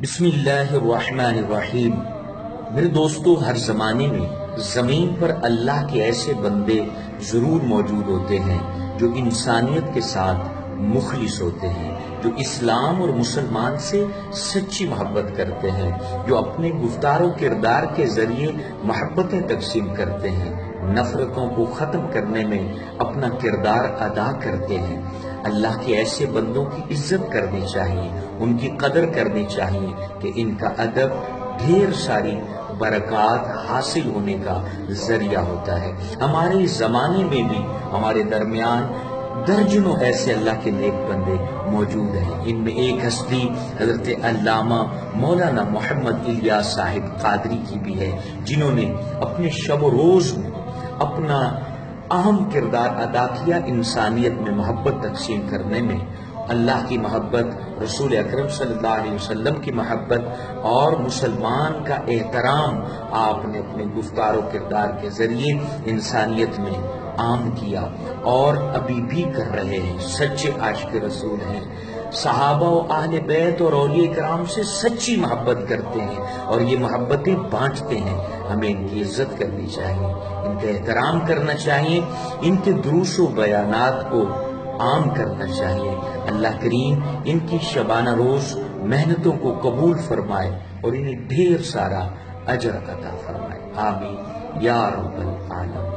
بسم اللہ الرحمن الرحیم۔ میرے دوستو، ہر زمانے میں زمین پر اللہ کے ایسے بندے ضرور موجود ہوتے ہیں جو انسانیت کے ساتھ مخلص ہوتے ہیں، جو اسلام اور مسلمان سے سچی محبت کرتے ہیں، جو اپنے گفتار و کردار کے ذریعے محبتیں تقسیم کرتے ہیں، نفرتوں کو ختم کرنے میں اپنا کردار ادا کرتے ہیں۔ اللہ کے ایسے بندوں کی عزت کرنی چاہیے، ان کی قدر کرنی چاہیے کہ ان کا ادب ڈھیر ساری برکات حاصل ہونے کا ذریعہ ہوتا ہے۔ ہمارے زمانے میں بھی ہمارے درمیان درجنوں ایسے اللہ کے نیک بندے موجود ہیں۔ ان میں ایک ہستی حضرت علامہ مولانا محمد الیاس صاحب قادری کی بھی ہے، جنہوں نے اپنے شب و روز میں اپنا اہم کردار ادا کیا انسانیت میں محبت تقسیم کرنے میں۔ اللہ کی محبت، رسول اکرم صلی اللہ علیہ وسلم کی محبت اور مسلمان کا احترام آپ نے اپنے گفتار و کردار کے ذریعے انسانیت میں عام کیا، اور ابھی بھی کر رہے ہیں۔ سچے عاشق رسول ہیں، صحابہ و اہل بیت اور اولیاء کرام سے سچی محبت کرتے ہیں اور یہ محبتیں بانٹتے ہیں۔ ہمیں ان کی عزت کرنی چاہیے، ان کا احترام کرنا چاہیے، ان کے دروس و بیانات کو عام کرنا چاہیے۔ اللہ کریم ان کی شبانہ روز محنتوں کو قبول فرمائے اور انہیں ڈھیر سارا اجر عطا فرمائے۔ آمین یا رب العالمین۔